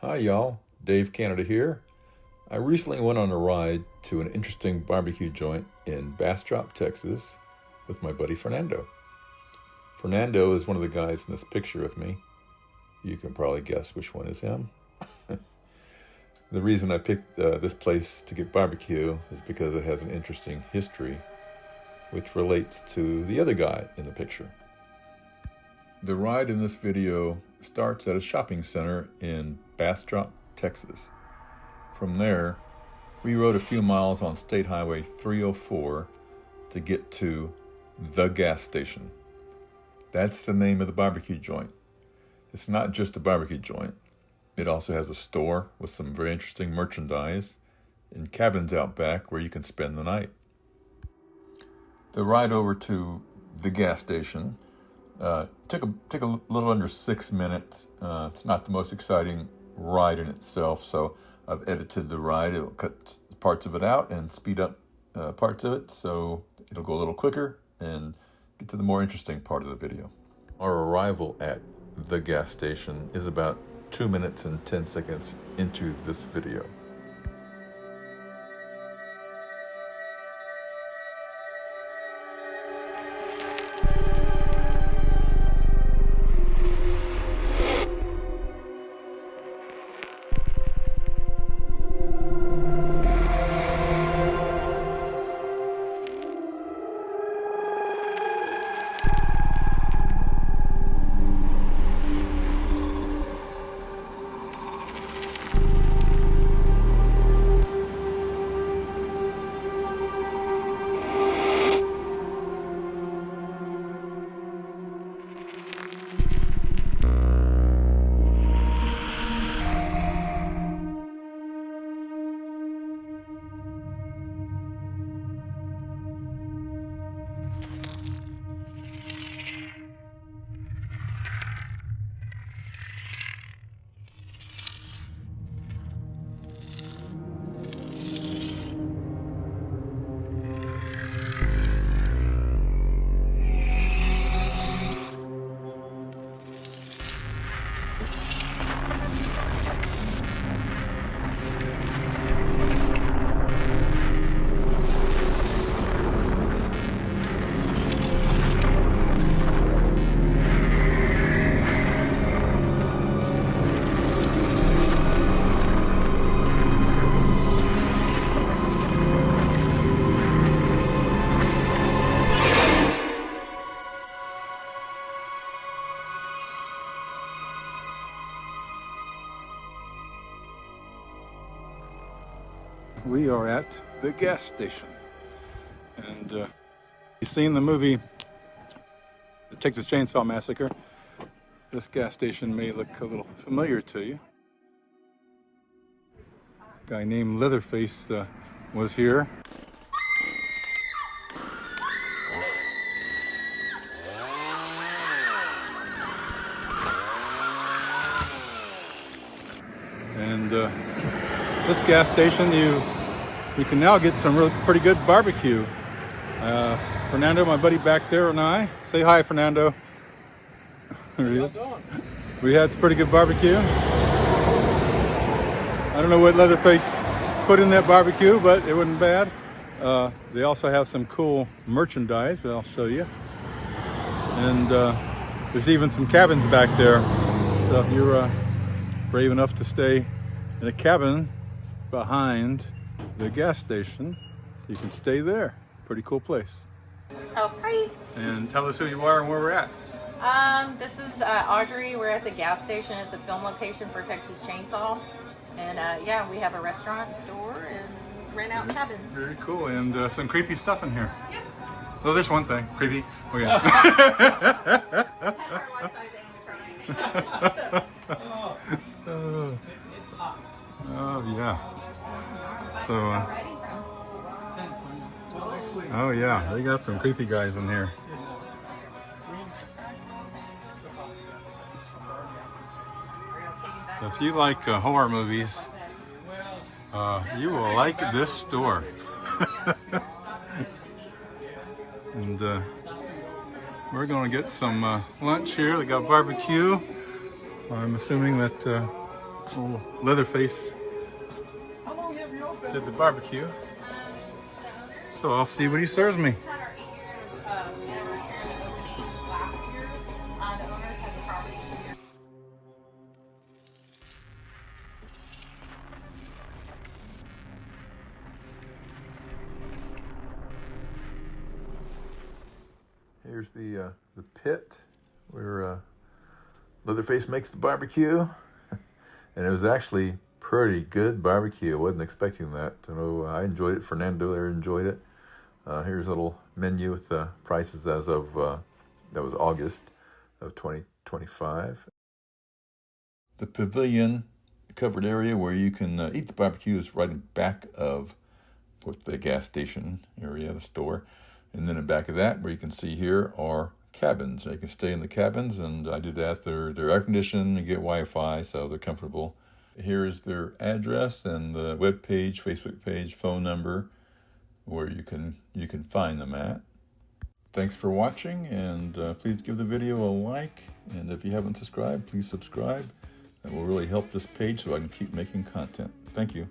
Hi y'all, Dave Canada here. I recently went on a ride to an interesting barbecue joint in Bastrop, Texas with my buddy Fernando. Fernando is one of the guys in this picture with me. You can probably guess which one is him. The reason I picked this place to get barbecue is because it has an interesting history which relates to the other guy in the picture. The ride in this video starts at a shopping center in Bastrop, Texas. From there, we rode a few miles on State Highway 304 to get to the gas station. That's the name of the barbecue joint. It's not just a barbecue joint. It also has a store with some very interesting merchandise and cabins out back where you can spend the night. The ride over to the gas station took a little under 6 minutes. It's not the most exciting ride in itself, so I've edited the ride. It'll cut parts of it out and speed up parts of it, so it'll go a little quicker and get to the more interesting part of the video. Our arrival at the gas station is about 2 minutes and 10 seconds into this video. We are at the gas station, and you've seen the movie The Texas Chainsaw Massacre. This gas station may look a little familiar to you. A guy named Leatherface was here. And this gas station, you can now get some pretty good barbecue. Fernando, my buddy back there, and I. Say hi, Fernando. There he is. We had some pretty good barbecue. I don't know what Leatherface put in that barbecue, but it wasn't bad. They also have some cool merchandise that I'll show you. And there's even some cabins back there. So if you're brave enough to stay in a cabin behind the gas station, you can stay there. Pretty cool place. Oh, hi. And tell us who you are and where we're at. This is Audrey. We're at the gas station. It's a film location for Texas Chainsaw. And yeah, we have a restaurant, store, and rent out cabins. Very cool. And some creepy stuff in here. Yeah. Well, there's one thing. Creepy. Oh, yeah. That's our life-size animatronic. Oh, yeah. So, oh, yeah. They got some creepy guys in here. If you like horror movies, you will like this store. And we're going to get some lunch here. They got barbecue. I'm assuming that Oh, Leatherface did the barbecue. So I'll see what he serves me. Had our 8-year anniversary of the opening last year. The owners had the property 2 years. Here's the pit where Leatherface makes the barbecue, and it was actually pretty good barbecue. I wasn't expecting that. I enjoyed it. Fernando there enjoyed it. Here's a little menu with the prices as of that was August of 2025. The pavilion, the covered area where you can eat the barbecue, is right in back of the gas station area, the store. And then in back of that, where you can see here, are cabins. You can stay in the cabins, and I did ask, they're air conditioned, you get Wi-Fi, so they're comfortable. Here is their address and the web page, Facebook page, phone number, where you can find them at. Thanks for watching, and please give the video a like. And if you haven't subscribed, please subscribe. That will really help this page so I can keep making content. Thank you.